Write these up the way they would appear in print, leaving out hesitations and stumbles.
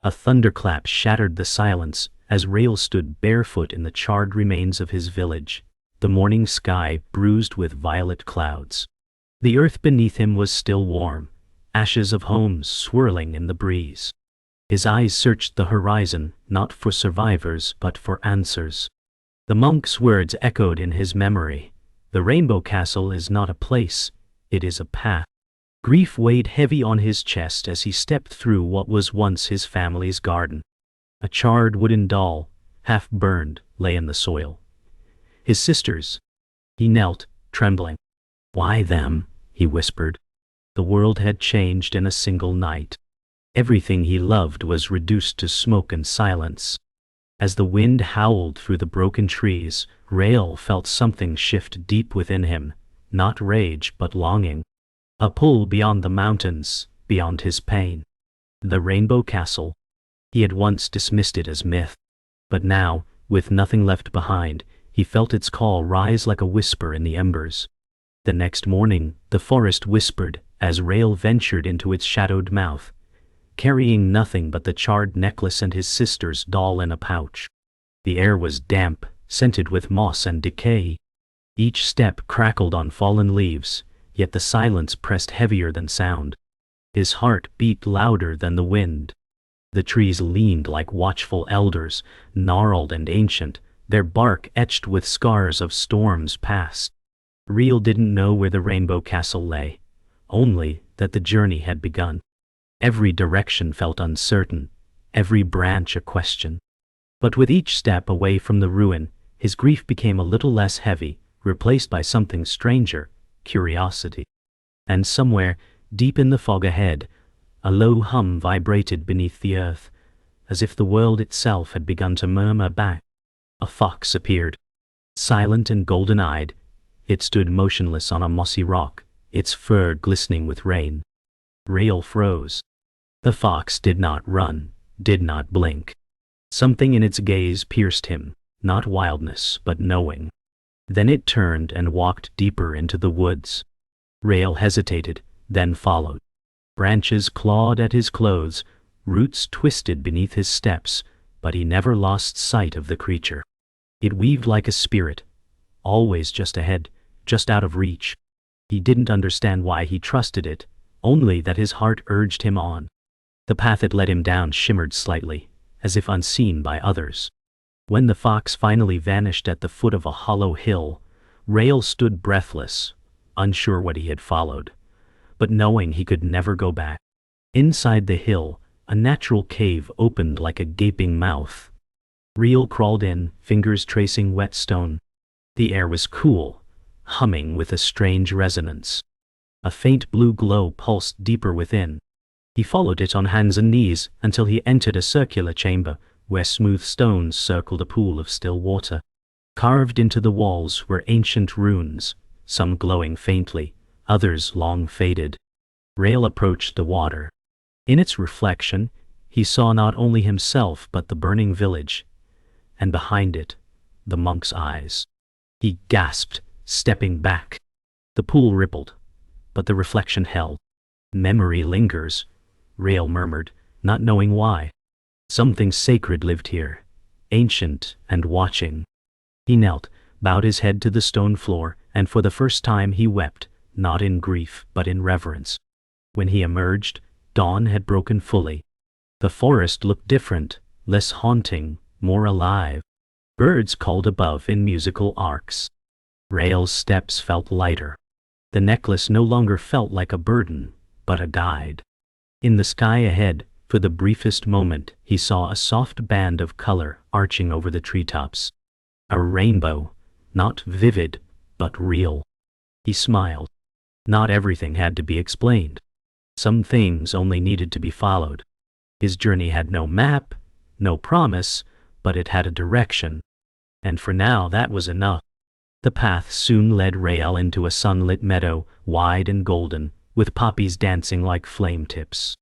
A thunderclap shattered the silence as Rail stood barefoot in the charred remains of his village, the morning sky bruised with violet clouds. The earth beneath him was still warm, ashes of homes swirling in the breeze. His eyes searched the horizon, not for survivors but for answers. The monk's words echoed in his memory. The Rainbow Castle is not a place, it is a path. Grief weighed heavy on his chest as he stepped through what was once his family's garden. A charred wooden doll, half burned, lay in the soil. His sisters. He knelt, trembling. Why them? He whispered. The world had changed in a single night. Everything he loved was reduced to smoke and silence. As the wind howled through the broken trees, Rael felt something shift deep within him, not rage but longing. A pull beyond the mountains, beyond his pain. The Rainbow Castle. He had once dismissed it as myth. But now, with nothing left behind, he felt its call rise like a whisper in the embers. The next morning, the forest whispered as Rael ventured into its shadowed mouth, carrying nothing but the charred necklace and his sister's doll in a pouch. The air was damp, scented with moss and decay. Each step crackled on fallen leaves, yet the silence pressed heavier than sound. His heart beat louder than the wind. The trees leaned like watchful elders, gnarled and ancient, their bark etched with scars of storms past. Rael didn't know where the Rainbow Castle lay, only that the journey had begun. Every direction felt uncertain, every branch a question. But with each step away from the ruin, his grief became a little less heavy, replaced by something stranger, curiosity. And somewhere, deep in the fog ahead, a low hum vibrated beneath the earth, as if the world itself had begun to murmur back. A fox appeared. Silent and golden-eyed, it stood motionless on a mossy rock, its fur glistening with rain. Rael froze. The fox did not run, did not blink. Something in its gaze pierced him, not wildness but knowing. Then it turned and walked deeper into the woods. Rael hesitated, then followed. Branches clawed at his clothes, roots twisted beneath his steps, but he never lost sight of the creature. It weaved like a spirit, always just ahead, just out of reach. He didn't understand why he trusted it, only that his heart urged him on. The path it led him down shimmered slightly, as if unseen by others. When the fox finally vanished at the foot of a hollow hill, Rael stood breathless, unsure what he had followed, but knowing he could never go back. Inside the hill, a natural cave opened like a gaping mouth. Rael crawled in, fingers tracing wet stone. The air was cool, humming with a strange resonance. A faint blue glow pulsed deeper within. He followed it on hands and knees until he entered a circular chamber where smooth stones circled a pool of still water. Carved into the walls were ancient runes, some glowing faintly, others long faded. Rael approached the water. In its reflection, he saw not only himself but the burning village, and behind it, the monk's eyes. He gasped, stepping back. The pool rippled, but the reflection held. Memory lingers, Rael murmured, not knowing why. Something sacred lived here, ancient and watching. He knelt, bowed his head to the stone floor, and for the first time he wept, not in grief but in reverence. When he emerged, dawn had broken fully. The forest looked different, less haunting, more alive. Birds called above in musical arcs. Rael's steps felt lighter. The necklace no longer felt like a burden, but a guide. In the sky ahead, for the briefest moment, he saw a soft band of color arching over the treetops. A rainbow, not vivid, but real. He smiled. Not everything had to be explained. Some things only needed to be followed. His journey had no map, no promise, but it had a direction. And for now that was enough. The path soon led Rael into a sunlit meadow, wide and golden, with poppies dancing like flame tips.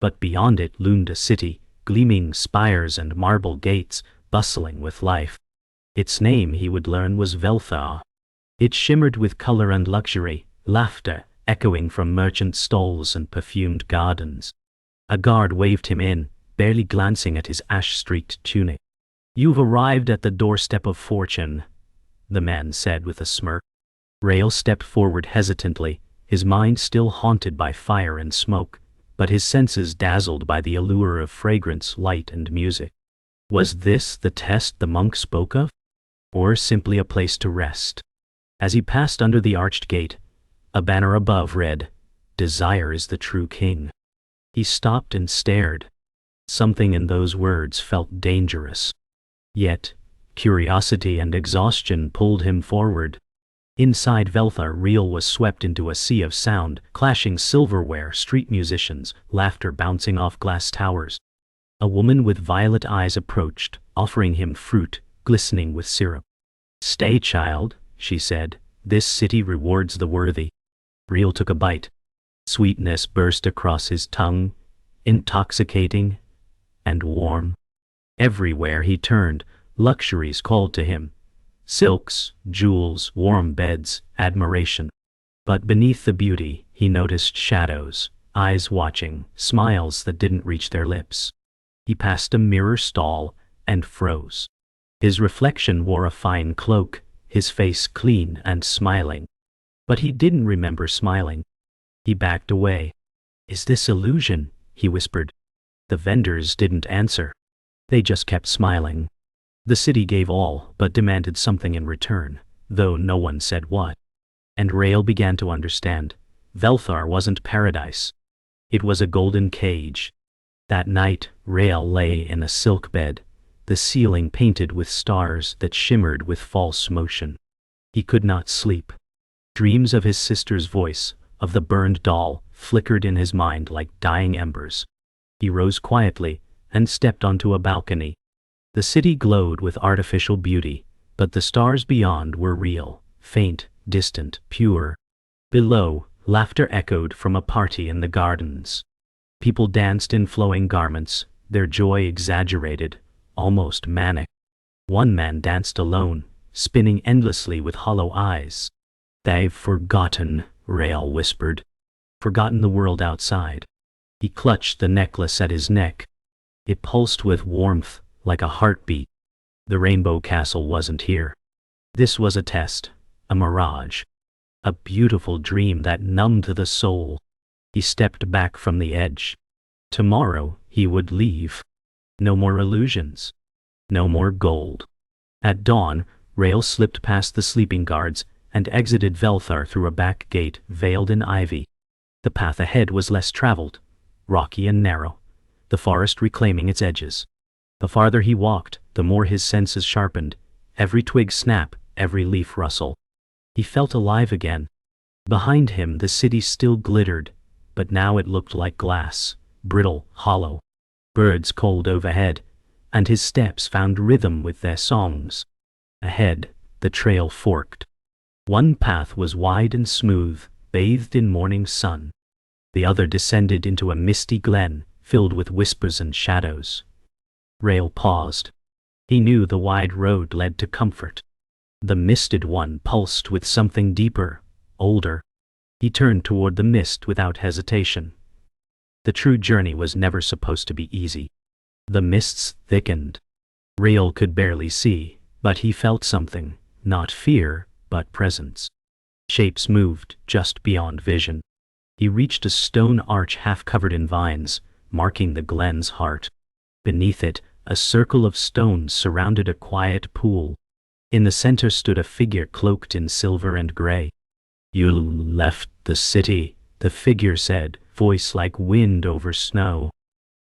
But beyond it loomed a city, gleaming spires and marble gates, bustling with life. Its name, he would learn, was Velthar. It shimmered with color and luxury, laughter echoing from merchant stalls and perfumed gardens. A guard waved him in, barely glancing at his ash-streaked tunic. "You've arrived at the doorstep of fortune," the man said with a smirk. Rael stepped forward hesitantly, his mind still haunted by fire and smoke, but his senses dazzled by the allure of fragrance, light, and music. Was this the test the monk spoke of? Or simply a place to rest? As he passed under the arched gate, a banner above read, "Desire is the true king." He stopped and stared. Something in those words felt dangerous. Yet, curiosity and exhaustion pulled him forward. Inside Velthar, Reel was swept into a sea of sound, clashing silverware, street musicians, laughter bouncing off glass towers. A woman with violet eyes approached, offering him fruit, glistening with syrup. "Stay, child," she said. "This city rewards the worthy." Reel took a bite. Sweetness burst across his tongue, intoxicating and warm. Everywhere he turned, luxuries called to him. Silks, jewels, warm beds, admiration. But beneath the beauty, he noticed shadows, eyes watching, smiles that didn't reach their lips. He passed a mirror stall and froze. His reflection wore a fine cloak, his face clean and smiling. But he didn't remember smiling. He backed away. "Is this illusion?" he whispered. The vendors didn't answer. They just kept smiling. The city gave all, but demanded something in return, though no one said what. And Rael began to understand. Velthar wasn't paradise. It was a golden cage. That night, Rael lay in a silk bed, the ceiling painted with stars that shimmered with false motion. He could not sleep. Dreams of his sister's voice, of the burned doll, flickered in his mind like dying embers. He rose quietly and stepped onto a balcony. The city glowed with artificial beauty, but the stars beyond were real, faint, distant, pure. Below, laughter echoed from a party in the gardens. People danced in flowing garments, their joy exaggerated, almost manic. One man danced alone, spinning endlessly with hollow eyes. "They've forgotten," Rael whispered. "Forgotten the world outside." He clutched the necklace at his neck. It pulsed with warmth, like a heartbeat. The Rainbow Castle wasn't here. This was a test, a mirage, a beautiful dream that numbed the soul. He stepped back from the edge. Tomorrow he would leave. No more illusions. No more gold. At dawn, Rael slipped past the sleeping guards and exited Velthar through a back gate veiled in ivy. The path ahead was less traveled, rocky and narrow, the forest reclaiming its edges. The farther he walked, the more his senses sharpened, every twig snap, every leaf rustle. He felt alive again. Behind him the city still glittered, but now it looked like glass, brittle, hollow. Birds called overhead, and his steps found rhythm with their songs. Ahead, the trail forked. One path was wide and smooth, bathed in morning sun. The other descended into a misty glen, filled with whispers and shadows. Rael paused. He knew the wide road led to comfort. The misted one pulsed with something deeper, older. He turned toward the mist without hesitation. The true journey was never supposed to be easy. The mists thickened. Rael could barely see, but he felt something, not fear, but presence. Shapes moved just beyond vision. He reached a stone arch half covered in vines, marking the glen's heart. Beneath it, a circle of stones surrounded a quiet pool. In the center stood a figure cloaked in silver and gray. "You left the city," the figure said, voice like wind over snow.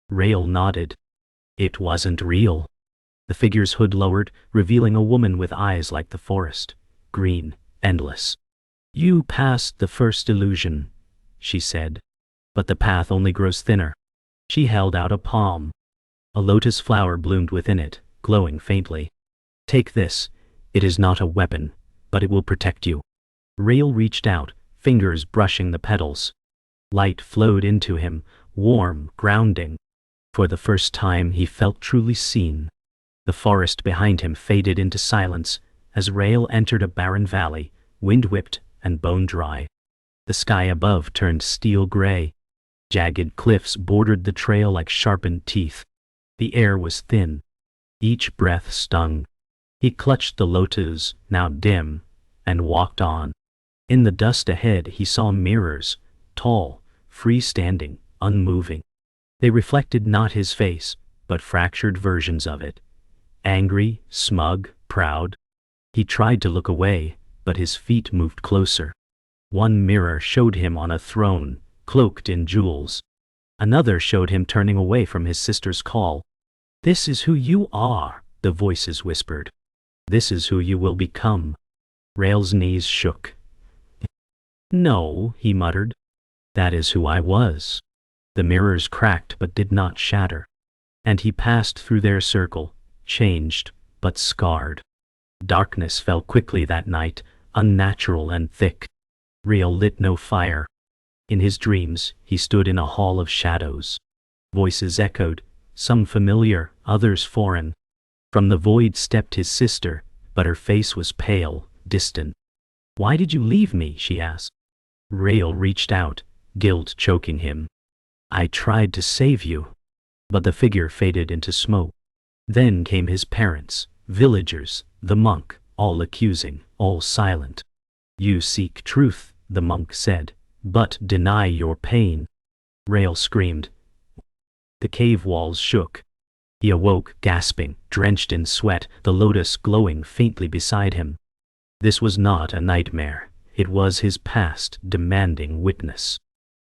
Rael nodded. It wasn't real. The figure's hood lowered, revealing a woman with eyes like the forest, green, endless. "You passed the first illusion," she said, "but the path only grows thinner." She held out a palm. A lotus flower bloomed within it, glowing faintly. "Take this. It is not a weapon, but it will protect you." Rael reached out, fingers brushing the petals. Light flowed into him, warm, grounding. For the first time he felt truly seen. The forest behind him faded into silence as Rael entered a barren valley, wind-whipped and bone-dry. The sky above turned steel gray. Jagged cliffs bordered the trail like sharpened teeth. The air was thin. Each breath stung. He clutched the lotus, now dim, and walked on. In the dust ahead he saw mirrors, tall, freestanding, unmoving. They reflected not his face, but fractured versions of it. Angry, smug, proud. He tried to look away, but his feet moved closer. One mirror showed him on a throne, cloaked in jewels. Another showed him turning away from his sister's call. "This is who you are," the voices whispered. "This is who you will become." Rael's knees shook. "No," he muttered. "That is who I was." The mirrors cracked but did not shatter. And he passed through their circle, changed, but scarred. Darkness fell quickly that night, unnatural and thick. Rael lit no fire. In his dreams, he stood in a hall of shadows. Voices echoed, some familiar, others foreign. From the void stepped his sister, but her face was pale, distant. "Why did you leave me?" she asked. Rael reached out, guilt choking him. "I tried to save you." But the figure faded into smoke. Then came his parents, villagers, the monk, all accusing, all silent. "You seek truth," the monk said, "but deny your pain." Rael screamed. The cave walls shook. He awoke, gasping, drenched in sweat, the lotus glowing faintly beside him. This was not a nightmare. It was his past demanding witness.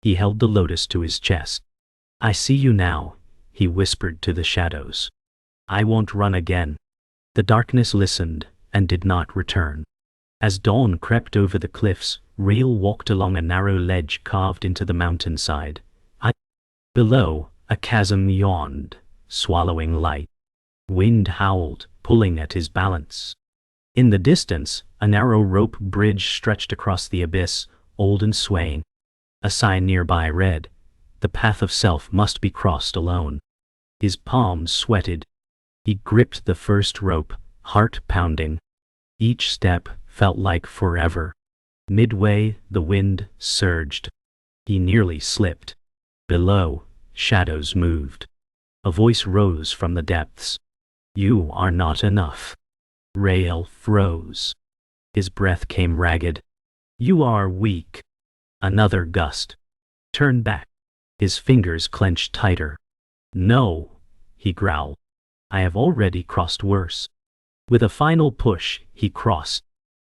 He held the lotus to his chest. "I see you now," he whispered to the shadows. "I won't run again." The darkness listened and did not return. As dawn crept over the cliffs, Rael walked along a narrow ledge carved into the mountainside. Below, a chasm yawned, swallowing light. Wind howled, pulling at his balance. In the distance, a narrow rope bridge stretched across the abyss, old and swaying. A sign nearby read, "The path of self must be crossed alone." His palms sweated. He gripped the first rope, heart pounding. Each step felt like forever. Midway, the wind surged. He nearly slipped. Below, shadows moved. A voice rose from the depths. "You are not enough." Rael froze. His breath came ragged. "You are weak." Another gust. "Turn back." His fingers clenched tighter. "No," he growled. "I have already crossed worse." With a final push, he crossed.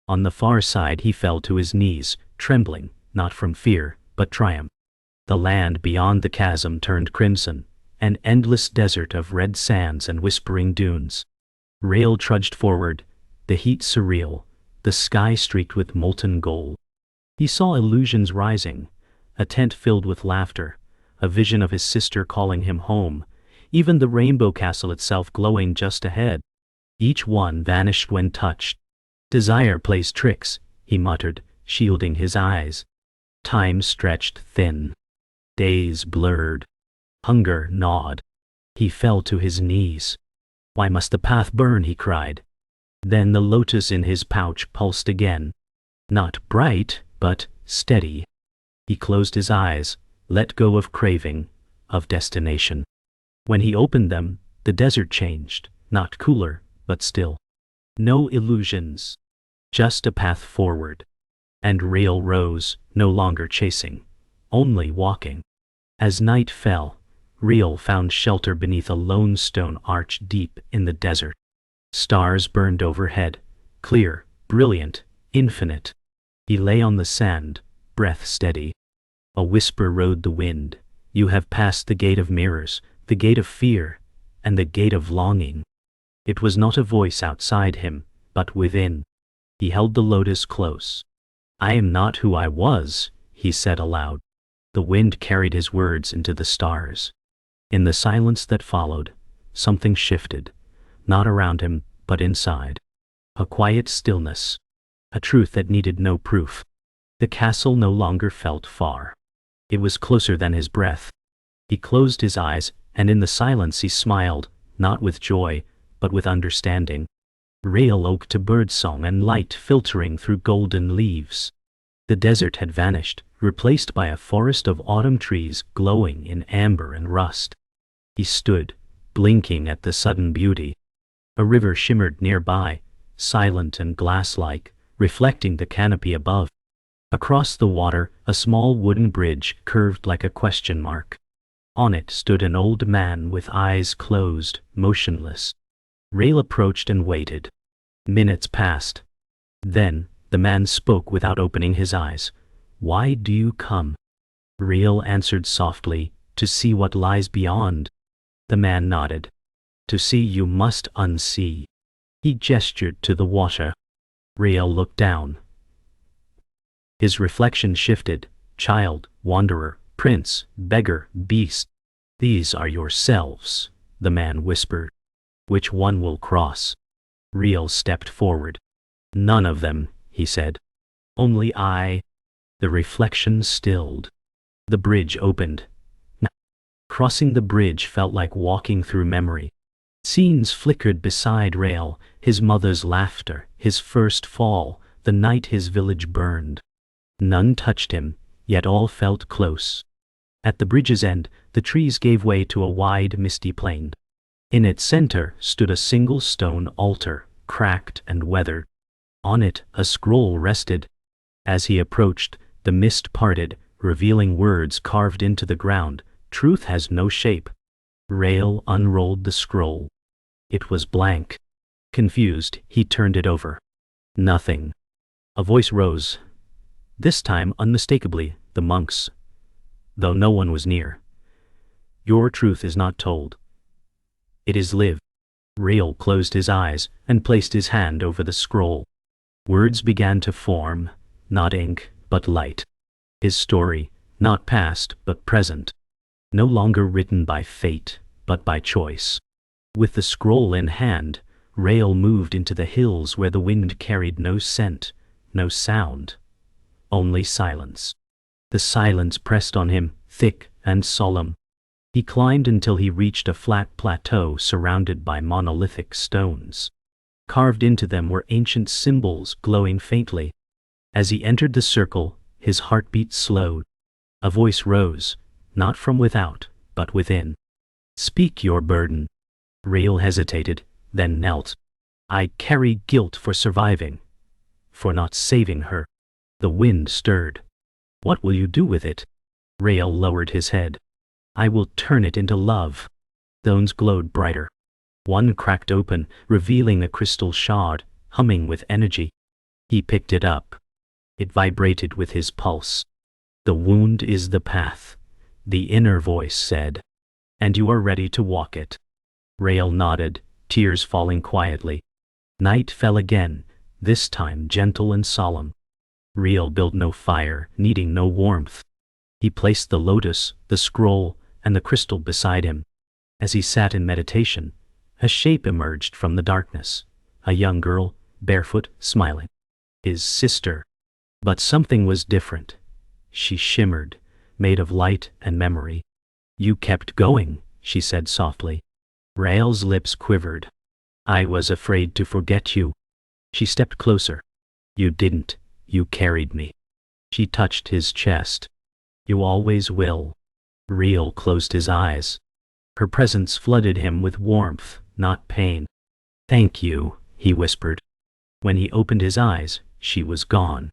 On the far side he fell to his knees, trembling, not from fear, but triumph. The land beyond the chasm turned crimson, an endless desert of red sands and whispering dunes. Rael trudged forward, the heat surreal, the sky streaked with molten gold. He saw illusions rising, a tent filled with laughter, a vision of his sister calling him home, even the rainbow castle itself glowing just ahead. Each one vanished when touched. "Desire plays tricks," he muttered, shielding his eyes. Time stretched thin. Days blurred. Hunger gnawed. He fell to his knees. "Why must the path burn?" he cried. Then the lotus in his pouch pulsed again. Not bright, but steady. He closed his eyes, let go of craving, of destination. When he opened them, the desert changed, not cooler, but still. No illusions. Just a path forward. And Rael rose, no longer chasing, only walking. As night fell, Rael found shelter beneath a lone stone arch deep in the desert. Stars burned overhead, clear, brilliant, infinite. He lay on the sand, breath steady. A whisper rode the wind. "You have passed the gate of mirrors, the gate of fear, and the gate of longing." It was not a voice outside him, but within. He held the lotus close. "I am not who I was," he said aloud. The wind carried his words into the stars. In the silence that followed, something shifted, not around him, but inside. A quiet stillness. A truth that needed no proof. The castle no longer felt far. It was closer than his breath. He closed his eyes, and in the silence he smiled, not with joy, but with understanding. Rael awoke to birdsong and light filtering through golden leaves. The desert had vanished, replaced by a forest of autumn trees glowing in amber and rust. He stood, blinking at the sudden beauty. A river shimmered nearby, silent and glass-like, reflecting the canopy above. Across the water, a small wooden bridge curved like a question mark. On it stood an old man with eyes closed, motionless. Rail approached and waited. Minutes passed. Then, the man spoke without opening his eyes. "Why do you come?" Rail answered softly, "To see what lies beyond." The man nodded. "To see you must unsee." He gestured to the water. Rail looked down. His reflection shifted. "Child, wanderer, prince, beggar, beast. These are yourselves," the man whispered. "Which one will cross?" Rail stepped forward. "None of them," he said. "Only I." The reflection stilled. The bridge opened. Crossing the bridge felt like walking through memory. Scenes flickered beside Rail, his mother's laughter, his first fall, the night his village burned. None touched him, yet all felt close. At the bridge's end, the trees gave way to a wide, misty plain. In its center stood a single stone altar, cracked and weathered. On it, a scroll rested. As he approached, the mist parted, revealing words carved into the ground. "Truth has no shape." Rail unrolled the scroll. It was blank. Confused, he turned it over. Nothing. A voice rose. This time, unmistakably, the monk's, though no one was near. "Your truth is not told. It is lived." Rail closed his eyes and placed his hand over the scroll. Words began to form, not ink, but light. His story, not past, but present. No longer written by fate, but by choice. With the scroll in hand, Rail moved into the hills where the wind carried no scent, no sound. Only silence. The silence pressed on him, thick and solemn. He climbed until he reached a flat plateau surrounded by monolithic stones. Carved into them were ancient symbols glowing faintly. As he entered the circle, his heartbeat slowed. A voice rose, not from without, but within. "Speak your burden." Rail hesitated, then knelt. "I carry guilt for surviving, for not saving her." The wind stirred. "What will you do with it?" Rail lowered his head. "I will turn it into love." Stones glowed brighter. One cracked open, revealing a crystal shard, humming with energy. He picked it up. It vibrated with his pulse. "The wound is the path," the inner voice said. "And you are ready to walk it." Rail nodded, tears falling quietly. Night fell again, this time gentle and solemn. Rail built no fire, needing no warmth. He placed the lotus, the scroll, and the crystal beside him. As he sat in meditation, a shape emerged from the darkness. A young girl, barefoot, smiling. His sister. But something was different. She shimmered, made of light and memory. "You kept going," she said softly. Rail's lips quivered. "I was afraid to forget you." She stepped closer. "You didn't. You carried me." She touched his chest. "You always will." Rail closed his eyes. Her presence flooded him with warmth, not pain. "Thank you," he whispered. When he opened his eyes, she was gone.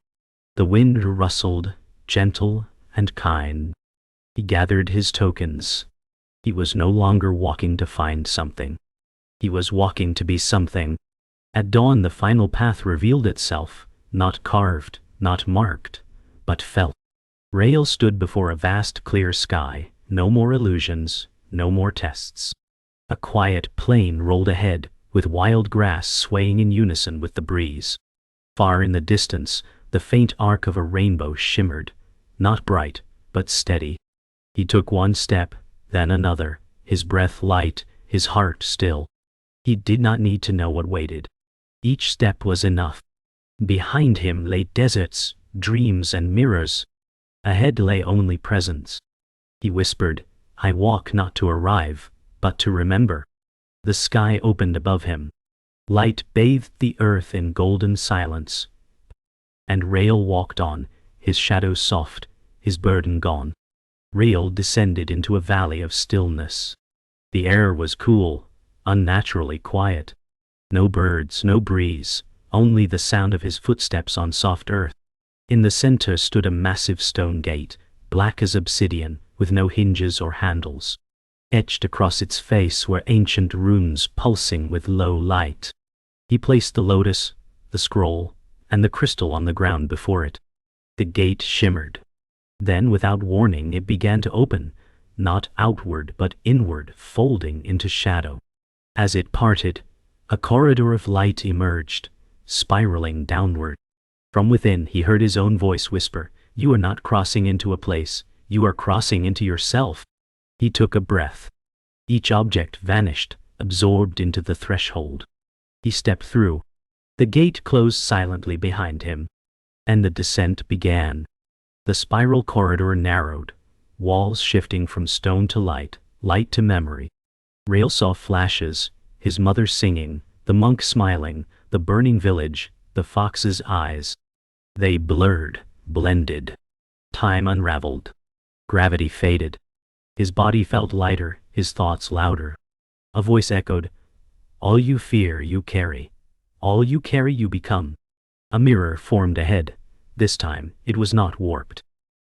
The wind rustled, gentle and kind. He gathered his tokens. He was no longer walking to find something. He was walking to be something. At dawn the final path revealed itself, not carved, not marked, but felt. Rail stood before a vast clear sky, no more illusions, no more tests. A quiet plain rolled ahead, with wild grass swaying in unison with the breeze. Far in the distance, the faint arc of a rainbow shimmered, not bright, but steady. He took one step, then another, his breath light, his heart still. He did not need to know what waited. Each step was enough. Behind him lay deserts, dreams and mirrors. Ahead lay only presence. He whispered, "I walk not to arrive, but to remember." The sky opened above him. Light bathed the earth in golden silence. And Rail walked on, his shadow soft, his burden gone. Rail descended into a valley of stillness. The air was cool, unnaturally quiet. No birds, no breeze, only the sound of his footsteps on soft earth. In the center stood a massive stone gate, black as obsidian, with no hinges or handles. Etched across its face were ancient runes pulsing with low light. He placed the lotus, the scroll, and the crystal on the ground before it. The gate shimmered. Then, without warning, it began to open, not outward but inward, folding into shadow. As it parted, a corridor of light emerged, spiraling downward. From within, he heard his own voice whisper, "You are not crossing into a place, you are crossing into yourself." He took a breath. Each object vanished, absorbed into the threshold. He stepped through. The gate closed silently behind him, and the descent began. The spiral corridor narrowed, walls shifting from stone to light, light to memory. Rail saw flashes, his mother singing, the monk smiling, the burning village, the fox's eyes. They blurred, blended. Time unraveled. Gravity faded. His body felt lighter, his thoughts louder. A voice echoed, "All you fear, you carry. All you carry, you become." A mirror formed ahead. This time, it was not warped.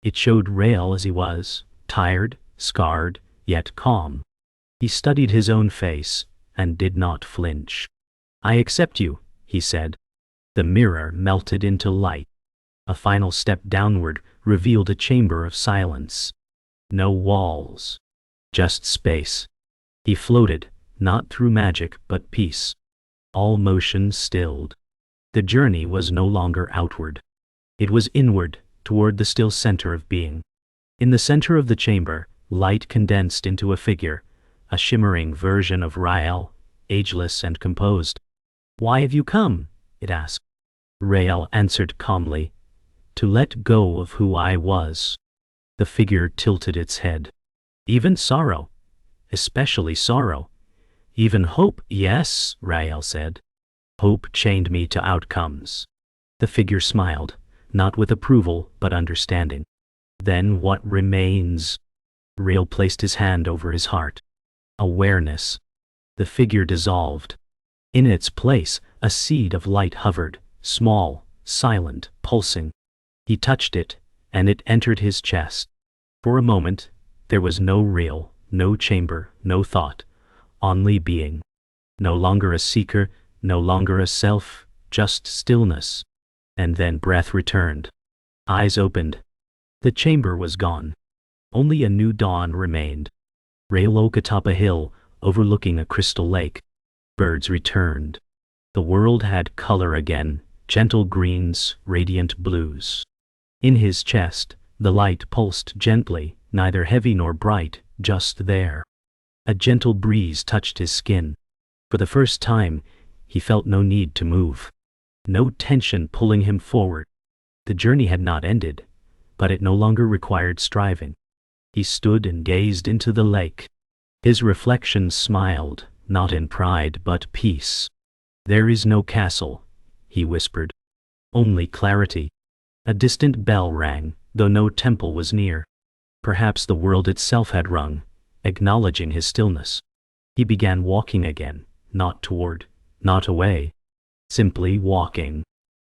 It showed Rael as he was, tired, scarred, yet calm. He studied his own face, and did not flinch. "I accept you," he said. The mirror melted into light. A final step downward revealed a chamber of silence. No walls. Just space. He floated, not through magic but peace. All motion stilled. The journey was no longer outward. It was inward, toward the still center of being. In the center of the chamber, light condensed into a figure, a shimmering version of Rael, ageless and composed. "Why have you come?" it asked. Rael answered calmly, "To let go of who I was." The figure tilted its head. "Even sorrow, especially sorrow. Even hope, yes," Rael said. "Hope chained me to outcomes." The figure smiled, not with approval but understanding. "Then what remains?" Rael placed his hand over his heart. Awareness. The figure dissolved. In its place, a seed of light hovered, small, silent, pulsing. He touched it, and it entered his chest. For a moment, there was no Rael, no chamber, no thought, only being. No longer a seeker, no longer a self, just stillness. And then breath returned. Eyes opened. The chamber was gone. Only a new dawn remained. Rael woke atop a hill, overlooking a crystal lake. Birds returned. The world had color again, gentle greens, radiant blues. In his chest, the light pulsed gently, neither heavy nor bright, just there. A gentle breeze touched his skin. For the first time, he felt no need to move. No tension pulling him forward. The journey had not ended, but it no longer required striving. He stood and gazed into the lake. His reflection smiled, not in pride but peace. "There is no castle," he whispered. "Only clarity." A distant bell rang, though no temple was near. Perhaps the world itself had rung, acknowledging his stillness. He began walking again, not toward, not away. Simply walking.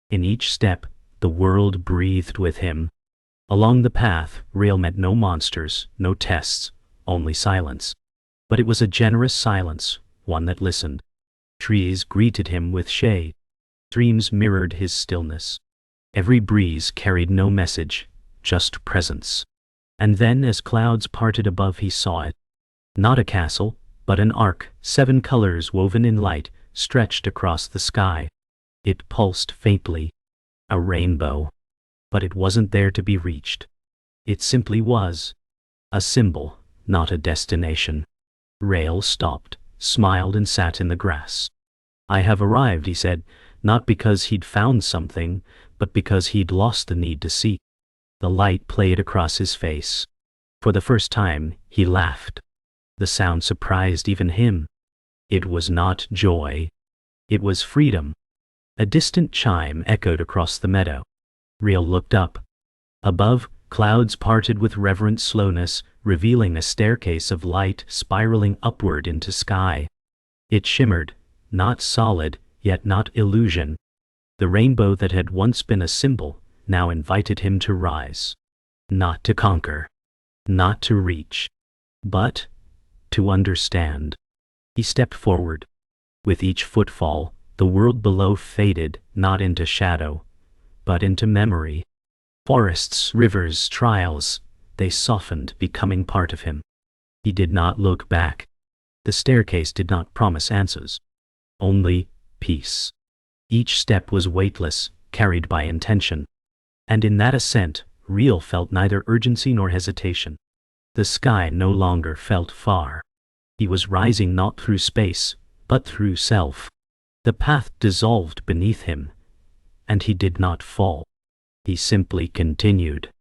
In each step, the world breathed with him. Along the path, Rael met no monsters, no tests, only silence. But it was a generous silence, one that listened. Trees greeted him with shade. Streams mirrored his stillness. Every breeze carried no message, just presence. And then, as clouds parted above, he saw it. Not a castle, but an arc, 7 colors woven in light, stretched across the sky. It pulsed faintly. A rainbow. But it wasn't there to be reached. It simply was. A symbol, not a destination. Rael stopped, smiled, and sat in the grass. "I have arrived," he said, not because he'd found something, but because he'd lost the need to seek. The light played across his face. For the first time, he laughed. The sound surprised even him. It was not joy. It was freedom. A distant chime echoed across the meadow. Rael looked up. Above, Clouds parted with reverent slowness, revealing a staircase of light spiraling upward into sky. It shimmered, not solid, yet not illusion. The rainbow that had once been a symbol now invited him to rise. Not to conquer, not to reach, but to understand. He stepped forward. With each footfall, the world below faded, not into shadow, but into memory. Forests, rivers, trials, they softened, becoming part of him. He did not look back. The staircase did not promise answers. Only peace. Each step was weightless, carried by intention. And in that ascent, Real felt neither urgency nor hesitation. The sky no longer felt far. He was rising not through space, but through self. The path dissolved beneath him, and he did not fall. He simply continued.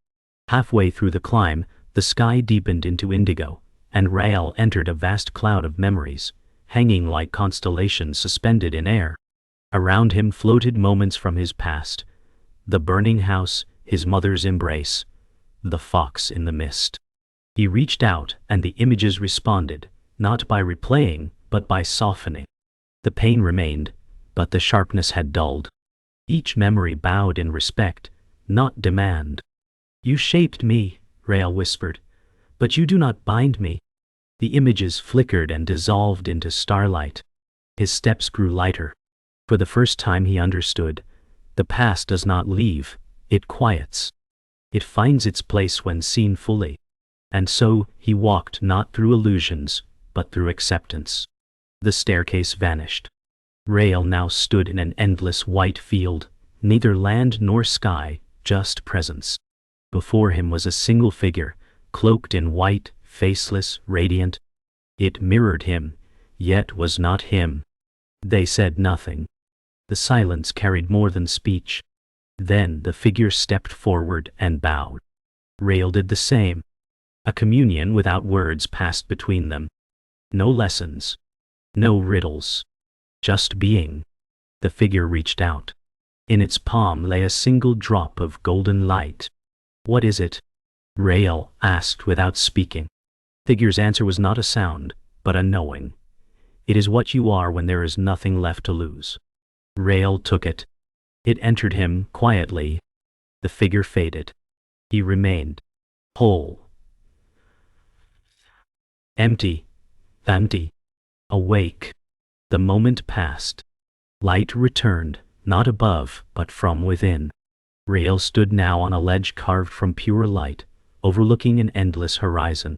Halfway through the climb, the sky deepened into indigo, and Rael entered a vast cloud of memories, hanging like constellations suspended in air. Around him floated moments from his past: the burning house, his mother's embrace, the fox in the mist. He reached out, and the images responded, not by replaying, but by softening. The pain remained, but the sharpness had dulled. Each memory bowed in respect, not demand. "You shaped me," Rael whispered, "but you do not bind me." The images flickered and dissolved into starlight. His steps grew lighter. For the first time he understood. The past does not leave, it quiets. It finds its place when seen fully. And so he walked not through illusions, but through acceptance. The staircase vanished. Rael now stood in an endless white field, neither land nor sky, just presence. Before him was a single figure, cloaked in white, faceless, radiant. It mirrored him, yet was not him. They said nothing. The silence carried more than speech. Then the figure stepped forward and bowed. Rael did the same. A communion without words passed between them. No lessons. No riddles. Just being. The figure reached out. In its palm lay a single drop of golden light. "What is it?" Rael asked without speaking. Figure's answer was not a sound, but a knowing. "It is what you are when there is nothing left to lose." Rael took it. It entered him quietly. The figure faded. He remained. Whole. Empty. Empty. Awake. The moment passed. Light returned, not above, but from within. Rael stood now on a ledge carved from pure light, overlooking an endless horizon.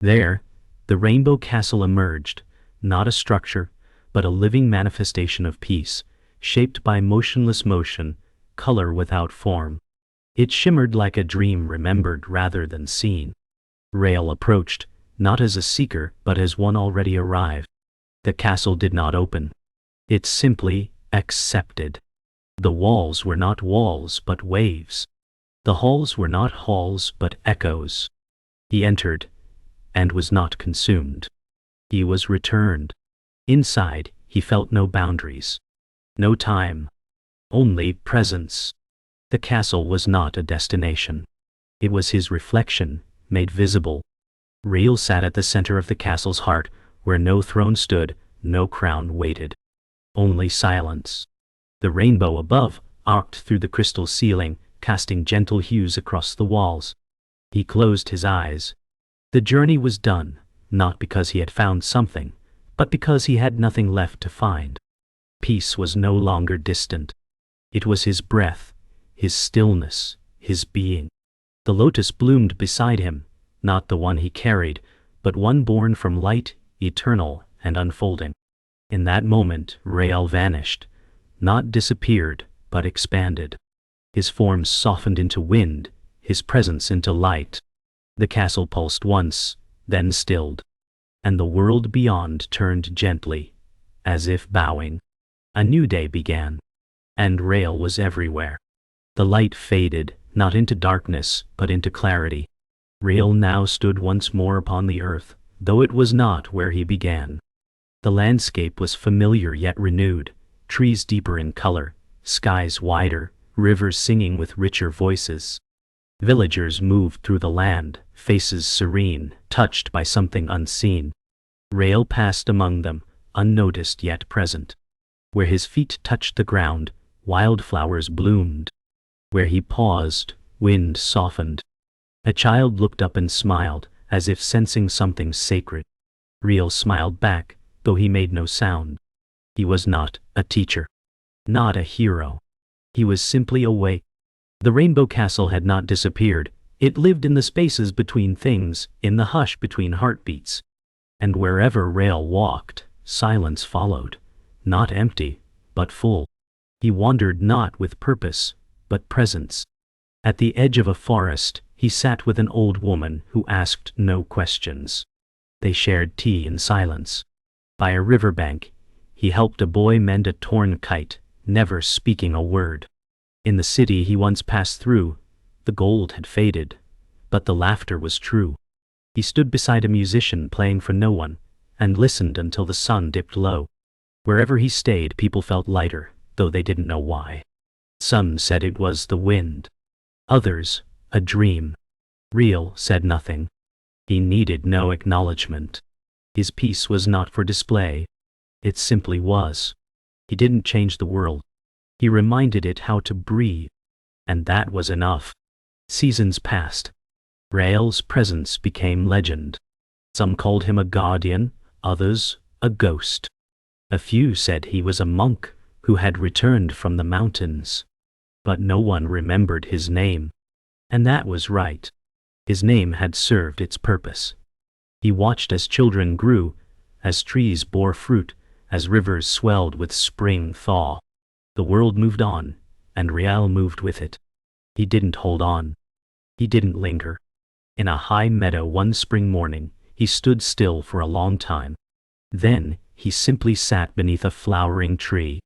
There, the rainbow castle emerged, not a structure, but a living manifestation of peace, shaped by motionless motion, color without form. It shimmered like a dream remembered rather than seen. Rael approached, not as a seeker but as one already arrived. The castle did not open. It simply accepted. The walls were not walls but waves. The halls were not halls but echoes. He entered, and was not consumed. He was returned. Inside, he felt no boundaries. No time. Only presence. The castle was not a destination. It was his reflection, made visible. Rael sat at the center of the castle's heart, where no throne stood, no crown waited. Only silence. The rainbow above arced through the crystal ceiling, casting gentle hues across the walls. He closed his eyes. The journey was done, not because he had found something, but because he had nothing left to find. Peace was no longer distant. It was his breath, his stillness, his being. The lotus bloomed beside him, not the one he carried, but one born from light, eternal and unfolding. In that moment, Rael vanished, not disappeared, but expanded. His form softened into wind, his presence into light. The castle pulsed once, then stilled. And the world beyond turned gently, as if bowing. A new day began. And Rael was everywhere. The light faded, not into darkness, but into clarity. Rael now stood once more upon the earth, though it was not where he began. The landscape was familiar yet renewed, trees deeper in color, skies wider, rivers singing with richer voices. Villagers moved through the land, faces serene, touched by something unseen. Rail passed among them, unnoticed yet present. Where his feet touched the ground, wildflowers bloomed. Where he paused, wind softened. A child looked up and smiled, as if sensing something sacred. Rail smiled back, though he made no sound. He was not a teacher, not a hero. He was simply awake. The Rainbow Castle had not disappeared. It lived in the spaces between things, in the hush between heartbeats. And wherever Rail walked, silence followed, not empty, but full. He wandered not with purpose, but presence. At the edge of a forest, he sat with an old woman who asked no questions. They shared tea in silence. By a riverbank, he helped a boy mend a torn kite, never speaking a word. In the city he once passed through, the gold had faded, but the laughter was true. He stood beside a musician playing for no one, and listened until the sun dipped low. Wherever he stayed, people felt lighter, though they didn't know why. Some said it was the wind. Others, a dream. Rail said nothing. He needed no acknowledgement. His peace was not for display. It simply was. He didn't change the world. He reminded it how to breathe. And that was enough. Seasons passed. Rail's presence became legend. Some called him a guardian, others, a ghost. A few said he was a monk who had returned from the mountains. But no one remembered his name. And that was right. His name had served its purpose. He watched as children grew, as trees bore fruit, as rivers swelled with spring thaw. The world moved on, and Rail moved with it. He didn't hold on. He didn't linger. In a high meadow one spring morning, he stood still for a long time. Then, he simply sat beneath a flowering tree.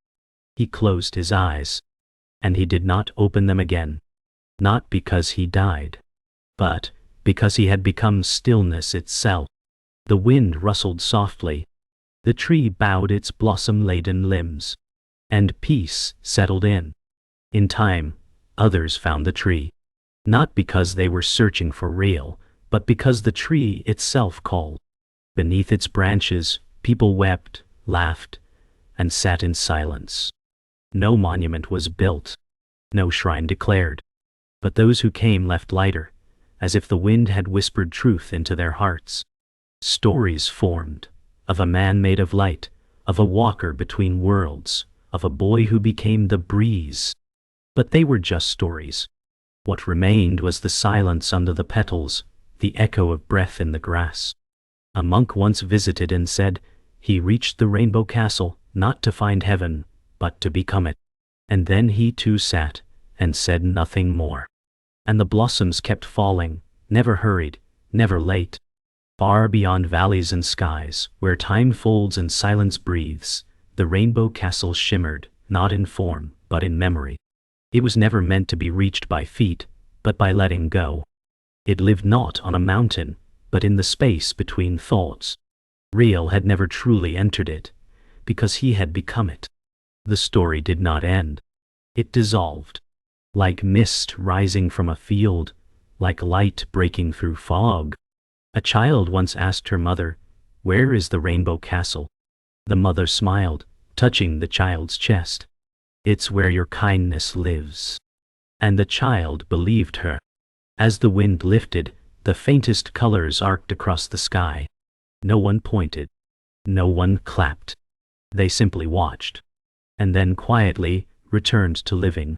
He closed his eyes. And he did not open them again. Not because he died, but because he had become stillness itself. The wind rustled softly. The tree bowed its blossom-laden limbs. And peace settled in. In time, others found the tree. Not because they were searching for Rail, but because the tree itself called. Beneath its branches, people wept, laughed, and sat in silence. No monument was built. No shrine declared. But those who came left lighter, as if the wind had whispered truth into their hearts. Stories formed, of a man made of light, of a walker between worlds, of a boy who became the breeze. But they were just stories. What remained was the silence under the petals, the echo of breath in the grass. A monk once visited and said, he reached the Rainbow Castle, not to find heaven, but to become it. And then he too sat, and said nothing more. And the blossoms kept falling, never hurried, never late. Far beyond valleys and skies, where time folds and silence breathes, the Rainbow Castle shimmered, not in form, but in memory. It was never meant to be reached by feet, but by letting go. It lived not on a mountain, but in the space between thoughts. Rail had never truly entered it, because he had become it. The story did not end. It dissolved. Like mist rising from a field, like light breaking through fog. A child once asked her mother, "Where is the Rainbow Castle?" The mother smiled, touching the child's chest. "It's where your kindness lives." And the child believed her. As the wind lifted, the faintest colors arced across the sky. No one pointed. No one clapped. They simply watched. And then quietly returned to living.